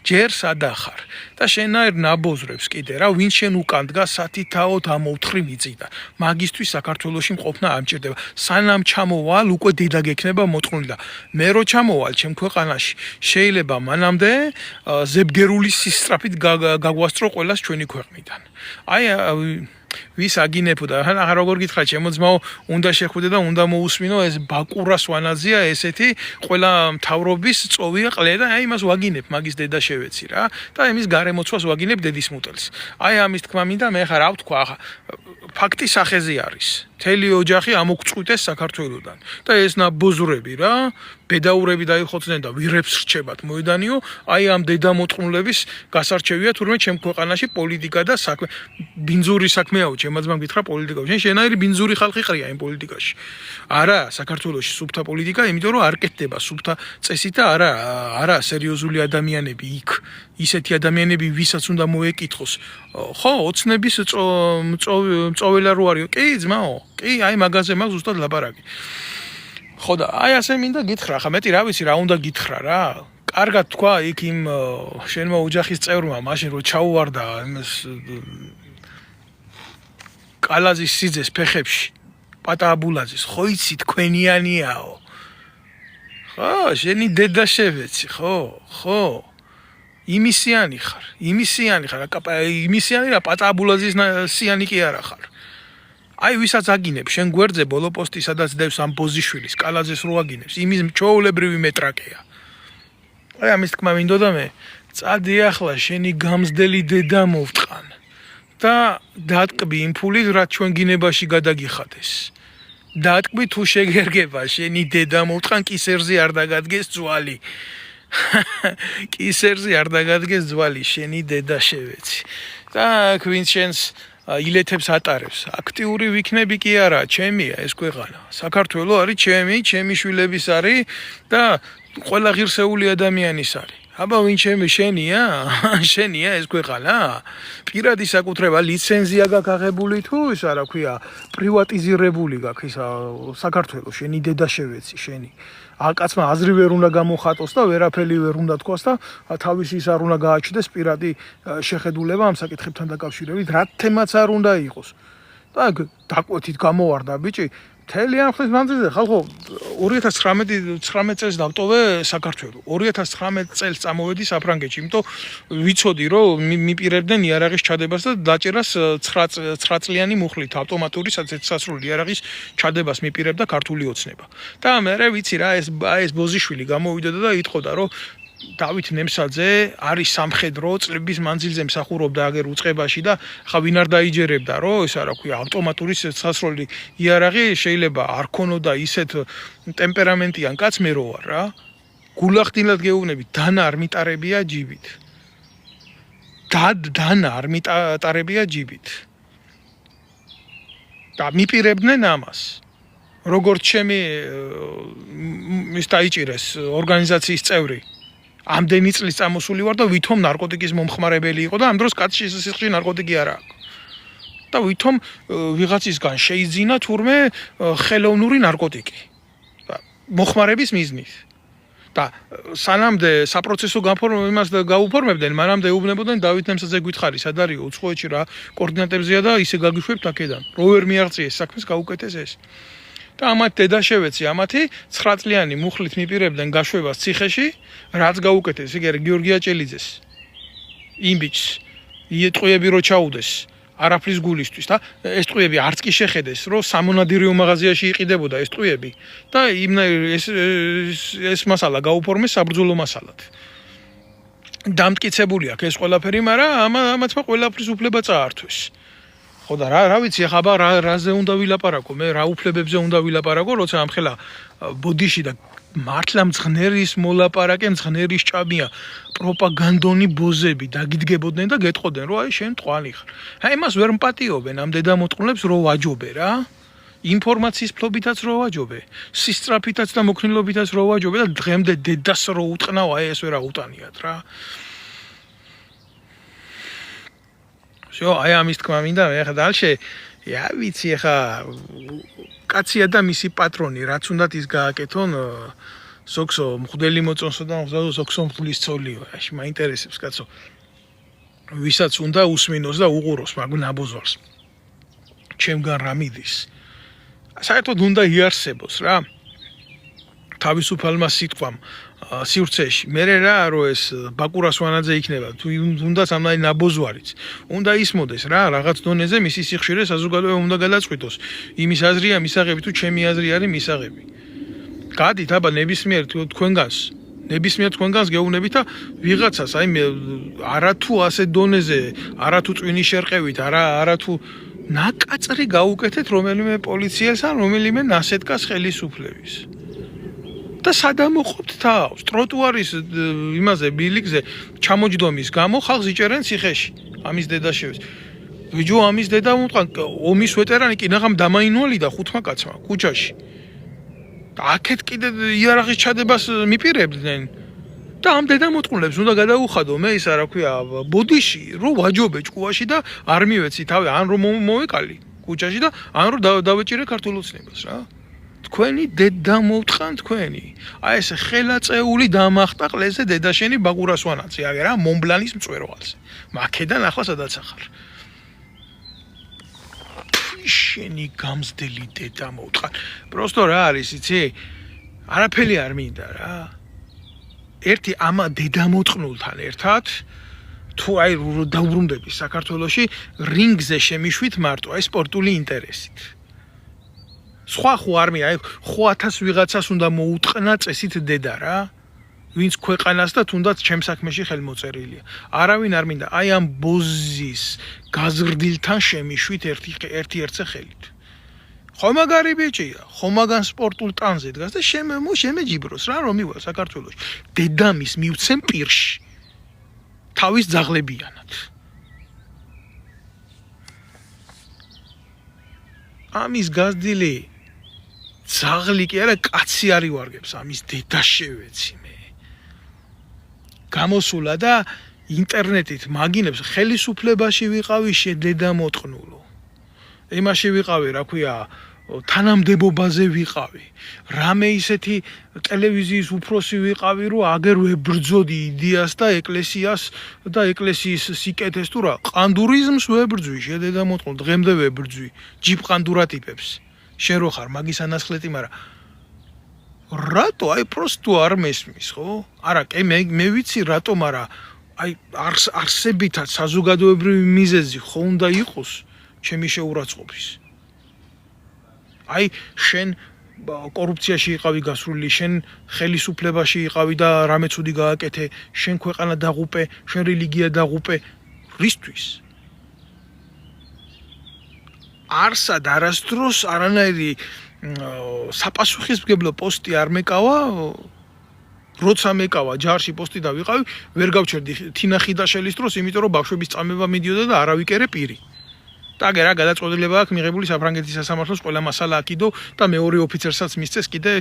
ჯერ სადახარ და შენაერ ნაბოზრებს კიდე რა ვინ შენ უკან დგას სათითაოდ ამოვთხრი მიწიდან მაგისთვის საქართველოში მყოფნა ამჭირდება სანამ ჩამოვალ უკვე დედა გექნება მოტყნული და მე რო ჩამოვალ ჩემ ქვეყანაში შეიძლება მანამდე ზებგერული სისწრაფით გაგვასწრო ყველას ჩვენი ქვეყნიდან აი ვის აგინებოდა როგორ გითხრათ ჩემო ძმაო უნდა შეხვიდე და უნდა მოусმინო ეს ბაკურას ვანაძია ესეთი ყველა მთავრობის წოვია ყლე და აი იმას ვაგინებ მაგის დედა შევეცი რა და იმის გარემოცვას ვაგინებ დედის მუტელს აი ამის თქმა მინდა მე ხარ რა ვთქვა ფაქტი სახეზე არის მთელი ოჯახი ამოგწყვიტეს საქართველოსდან და ეს ნაბოზრები რა ბედაურები დაიხოცნენ და ვირებს რჩებათ მოედანიო აი ამ დედა მოტყნულების გასარჩევია თურმე ჩემ ქვეყანაში პოლიტიკა და საქმე ბინძური საქმეაო ჩემ აზრმა გითხრა პოლიტიკა შენაირი ბინძური ხალხი ყრია იმ პოლიტიკაში არა საქართველოში სუფთა პოლიტიკა იმიტომ რომ არ კეთდება სუფთა წესით და არა სერიოზული ადამიანები იქ ისეთი ადამიანები ვისაც უნდა მოეკითხოს ხო ოცნების მწოველა რო არისო კი ძმაო კი აი მაგაზე მაგ ზუსტად ლაპარაკი ხო და აი ასე მინდა გითხრა ხა მეტი რა ვიცი რა უნდა გითხრა რა კარგად თქვა იქ იმ შენმა ოჯახის წევრმა მაშინ რო ჩაუვარდა იმას კალაზის სიძეს ფეხებში პატააბულაძის ხო იცი თქვენიანიაო ხო შენი დედა შევეცი ხო იმისიანი ხარ იმისიანი რა პატააბულაძის სიანი კი არა ხარ აი ვისაც აგინებ შენ გვერდზე ბოლო პოსტი სადაც დევს ამ ბოზიშვილის კალაძეს რო აგინებს იმის ჩაოულებრივი მეტრაკეა აი ამის თქმა მინდოდა მე წადი ახლა შენი გამზდელი დედა მოვტყან და დატკბი იმ ფულით რაც ჩვენ გინებაში გადაგიხადეს დატკბი თუ შეგერგება შენი დედა მოვტყან კისერზე არ დაგადგეს ძვალი კისერზე არ დაგადგეს ძვალი შენი დედა შევეცი და ვინც შენს ილეთებს ატარებს აქტიური ვიქნები კი არა ჩემია ეს ქვეყანა საქართველო არის ჩემი შვილების არის და ყველა ღირსეული ადამიანის არის აბა ვინ შენია? შენია ეს ქვეყანა? პირადი საკუთრება ლიცენზია გაქვს აღებული თუ ის არა ქვია პრივატიზირებული გაქვს ისა საქართველოს შენი დედა შევეცი შენი. კაცმა აზრი ვერ უნდა გამოხატოს და ვერაფერი ვერ უნდა თქვას და თავისი ის არ უნდა გააჩნდეს პირადი შეხედულება ამ საკითხებთან დაკავშირებით, რა თემაც არ უნდა იყოს. და დაკვეთით გამოვარდა ბიჭი მთელი ამ ხნის მანძილზე ხალხო 2019 წელს დავტოვე საქართველოს 2019 წელს წამოვედი საფრანგეთში იმიტომ ვიცოდი რომ მიპირებდნენ იარაღის ჩადებას და დაჭერას 9 წლიანი მუხლით ავტომატური სასრული იარაღის ჩადებას მიპირებდა ქართული ოცნება და მე ვიცი რა ეს ბოზიშვილი გამოვიდოდა და იტყოდა რომ დავით ნემსაძე არის სამხედრო წლების მანძილზე მსახურობდა აგერ უწყებაში და ხა ვინ არ დაიჯერებდა რომ ეს არა ქვია ავტომატური სასროლი იარაღი შეიძლება არ ქონოდა ისეთ ტემპერამენტიან კაც მე რო ვარ რა გულახდილად გეუბნები დანა არ მიტარებია ჯიბით დანა არ მიტარებია ჯიბით და მიპირებდნენ ამას როგორც ჩემი ის დაიჭირეს ორგანიზაციის წევრი ამდენი წლის წამოსული ვარ და ვითომ ნარკოტიკის მომხმარებელი იყო და ამ დროს კაცში სისხლში ნარკოტიკი არ აქვს. და ვითომ ვიღაცისგან შეიძინა თურმე ხელოვნური ნარკოტიკი. და მოხმარების მიზნით. და სანამდე საპროცესო იმას გაუფორმებდნენ, მანამდე ეუბნებოდნენ დავით ნემსაძე გითხარი, სად არის უცხოეთში რა კოორდინატებზეა და ისე გაგიშვებთ აქედან. რო ვერ მიაღწიეს საქმეს გაუკეთეს ეს. და ამათ დედა შევეცი ამათი 9 წლიანი მუხლით მიპირებდნენ გაშვებას ციხეში რაც გაუკეთეს იგი გიორგი აჭელიძეს იმ ბიჭს იეტყვიები რო ჩაუდეს არაფრის გულისთვის და ეს ტყვიები არც კი შეხედეს რომ სამონადირეო მაღაზიაში იყიდებოდა ეს ტყვიები და ეს მასალა გაუფორმეს საბრძოლო მასალად დამტკიცებული აქვს ეს ყველაფერი მაგრამ ამათმა ყველაფრის უფლება წაართვეს ხო და რა ვიცი ახლა რაზე უნდა ვილაპარაკო მე რა უფლებებზე უნდა ვილაპარაკო როცა ამ ხელა ბოდიში და მართლა მძღნერის მოლაპარაკე მძღნერის ჭამია პროპაგანდონი ბოზები დაგიდგებოდნენ და გეტყოდნენ რომ აი შენ ტყვანი ხარ აი იმას ვერ მპატიობენ ამ დედამოტყუნლებს რო ვაჯობე რა ინფორმაციის ფლობითაც რო ვაჯობე სისწრაფითაც და მოქნილობითაც რო ვაჯობე და დღემდე დედას რო უტყნავ აი ეს ვერ აუტანიათ რა აი ამის თქმა მინდა მე ხა დალშე ია ვიცი ხა კაცია და მისი პატრონი რაც უნდათ ის გააკეთონ ზოგსო მღვდელი მოწონსო და ზოგსო მღვდლის ცოლიო აში მაინტერესებს კაცო ვისაც უნდა უსმინოს და უყუროს მაგ ნაბოზვარს ჩემგან რა მიდის საერთოდ უნდა იარსებოს რა თავისუფალმა სიტყვამ სივრცეში მე რა რომ ეს ბაკურას ვანაძე იქნება თუ უნდა სამნაირი ნაბოზვარიც უნდა ისმოდეს რა რაღაც დონეზე მისი სიხშირე საზოგადოება უნდა გადაწყვიტოს იმის აზრია მისაღები თუ ჩემი აზრი არის მისაღები გადით აბა ნებისმიერ თქვენგანს გეუბნებით და ვიღაცას აი მე არათუ ასე დონეზე არათუ წვინის შერყევით არათუ ნაკაწრი გაუკეთეთ რომელიმე პოლიციას ან რომელიმე ნასეტკას ხელისუფლების და სადამოყოფთ თავს ტროტუარის იმაზე ბილიკზე ჩამოჯდომის გამო ხალხს იჭერენ ციხეში ამის დედა შევის ვიჯო ამის დედა უმტყან ომის ვეტერანი კი ნახამ დამაინვალიდა ხუთმა კაცმა ქუჩაში და აქეთ კიდე იარაღის ჩადებას მიპირებდნენ და ამ დედამოტყუნლებს უნდა გადაუხადო მე ის რა ქვია ბოდიში რო ვაჯობე ჭკუაში და არ მივეცი თავი ან რომ მოვეკალი ქუჩაში და ან რომ დავეჭირე ქართულ ოცნებას რა თქვენი დედა მოვტყან თქვენი აი ეს ხელაწეული დამახტა ყლეზე დედაშენი ბაკურას ვანაცი აგერა მონბლანის მწვერვალზე მაქედან ახლა სადაც ახარ შენი გამზდელი დედა მოვტყან პროსტო რა არის იცი არაფერი არ მინდა რა ერთი ამა დედამოტყნულთან ერთად თუ აი დაუბრუნდები საქართველოში რინგზე შემიშვით მარტო აი სპორტული ინტერესით სხვა ხო არ მინდა აი 5000 ვიღაცას უნდა მოუტყნა წესით დედა რა ვინც ქვეყანას და თუნდაც ჩემ საქმეში ხელმოწერილია არავინ არ მინდა აი ამ ბოზის გაზრდილთან შემიშვით ერთ-ერთზე ხელით ხო მაგარი ბიჭია ხო მაგან სპორტულ ტანზე დგას და შემეჯიბროს რა რომ მივალ საქართველოში დედამის მივცემ პირში თავის ძაღლებიანად ამის გაზრდილი ძაღლი კი არა კაცი არ ივარგებს ამის დედა შევეცი მე გამოსულა და ინტერნეტით მაგინებს ხელისუფლებაში ვიყავი შედედამოწყნულო. იმაში ვიყავი, რა ქვია, თანამდებობაზე ვიყავი. რამე ისეთი ტელევიზიის უფროსი ვიყავი, რომ აგერ ვებრძოდი იდეას და ეკლესიას და ეკლესიის სიკეთეს თუ რა, ყანდურიზმს ვებრძვი, შედედამოწყნულ დღემდე ვებრძვი, ჯიბყანდურა ტიპებს. შენ რო ხარ მაგის ანასხლეტი, მაგრამ რატო აი პროსტო არ მესმის, ხო? არა, კი მე ვიცი რატო, მაგრამ აი არსებითად საზოგადოებრივი მიზეზი ხო უნდა იყოს ჩემი შეურაცხყოფის. აი შენ კორუფციაში იყავი გასრული, შენ ხელისუფლებაში იყავი და რამე ცუდი გააკეთე, შენ ქვეყანა დაღუპე, შენ რელიგია დაღუპე, რისთვის? არსად არასდროს არანაირი საპასუხისმგებლო პოსტი არ მეკავა, როცა მეკავა ჯარში პოსტი და ვიყავი, ვერ გავჩერდი თინა ხიდაშელის დროს, იმიტომ რომ ბავშვების წამება მიდიოდა და არავიკერე პირი. და აგერ რა გადაწყვეტილება აქვს მიღებული საფრანგეთის სასამართლოს ყველა მასალა აქიდო და მეორე ოფიცერსაც მისცეს კიდე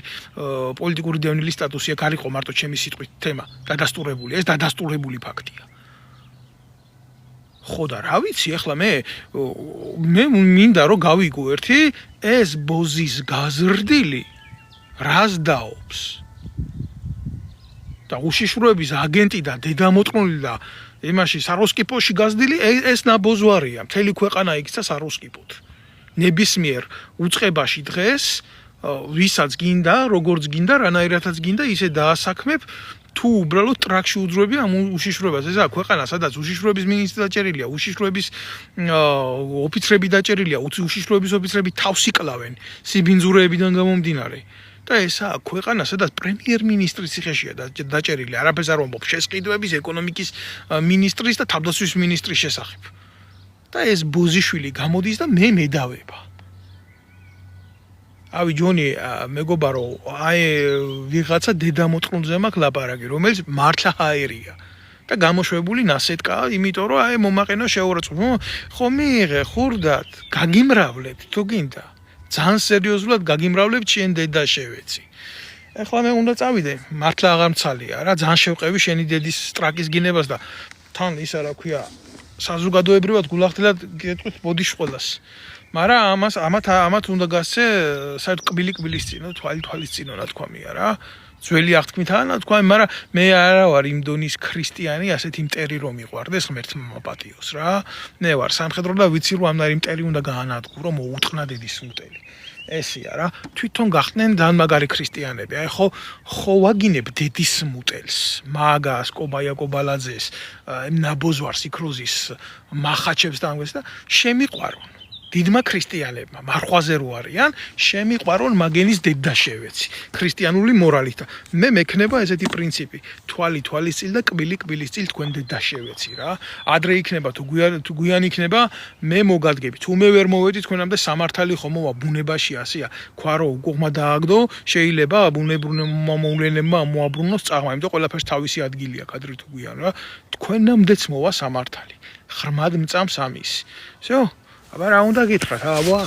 პოლიტიკური დევნილის სტატუსი აქ არ იყო მარტო ჩემი სიტყვით თემა დადასტურებული, ეს დადასტურებული ფაქტია. ხო და რა ვიცი, ახლა მე მინდა რომ გავიგო ერთი ეს ბოზის გაზრდილი რას დაობს. და უშიშროების აგენტი და დედამოწყნული და იმაში საროსკიპოში გაზრდილი ეს ნაბოზვარია. მთელი ქვეყანა იქცა საროსკიპოთ. ნებისმიერ უწყებაში დღეს ვისაც გინდა, როგორც გინდა, რანაირადაც გინდა, ისე დაასაქმებ თუ უბრალოდ ტრაქში უძროები ამ უშიშროებას. ესაა ქვეყანა, სადაც უშიშროების მინისტრი დაჭერილია, უშიშროების ოფიცრები დაჭერილია, უშიშროების ოფიცრები თავს იკლავენ სიბინძურეებიდან გამომდინარე. და ესაა ქვეყანა, სადაც პრემიერ-მინისტრის ციხეშია დაჭერილი, არაფერს არ ვამბობ შესყიდვების, ეკონომიკის მინისტრის და თავდაცვის მინისტრის შესახებ. და ეს ბოზიშვილი გამოდის და მე მედავება. ავი ჯონი, მეგობა რომ აი ვიღაცა დედამოწყნულზე მაქვს ლაპარაკი, რომელიც მართლა ჰაერია. და გამოშვებული ნასეტკაა, იმიტომ რომ აი მომაყენო შეურაცხყოფა. ხო მიიღე, ხურდად, გაგიმრავლეთ თუ გინდა. ძალიან სერიოზულად გაგიმრავლებთ შენ დედა შევეცი. ეხლა მე უნდა წავიდე, მართლა აღარ მცალია რა, ძალიან შევყევი შენი დედის სტრაკის გინებას და თან ისა რა ქვია, საზოგადოებრივად გულახდილად გეტყვით ბოდიშ ყველას. მაგრამ ამათ უნდა გასცე საერთოდ კბილი-კბილის წინო, თვალის წინო ნათქვამია რა. ძველი აღთქმითაა ნათქვამი, მაგრამ მე არა ვარ იმ დონის ქრისტიანი, ასეთი მტერი რომ მიყვარდეს ღმერთმა მოპატიოს რა. მე ვარ სამხედრო და ვიცი რომ ამნაირი მტერი უნდა გაანადგურო, მოუტყნა დედის მუტელი. ესია რა, თვითონ გახდნენ ძალიან მაგარი ქრისტიანები. აი ხო ვაგინებ დედის მუტელს, მაგას, კობაია-კობალაძეს, ნაბოზვარს, იქროზის, მახაჩებს და ამგვარს და შემიყვარონ. დიდმა ქრისტიანებმა, მარხვაზე რო არიან, შემიყვარონ მაგენის დედა შევეცი, ქრისტიანული მორალით. მე მექნება ესეთი პრინციპი, თვალი თვალის წილ და კბილი კბილის წილ თქვენ დედა შევეცი რა. ადრე იქნება თუ გვიან იქნება, მე მოგადგები. თუ მე ვერ მოვედი თქვენამდე სამართალი ხომოვა ბუნებაში ასეა. ქვარო უკუღმა დააგდო, შეიძლება ბუნებრივმა მოაბრუნოს წაღმა, იმიტომ ყველაფერს თავისი ადგილი აქვს ადრე თუ გვიან რა. თქვენამდეც მოვა სამართალი. ღრმად მწამს ამის. всё აბა რა უნდა გითხრათ, აბა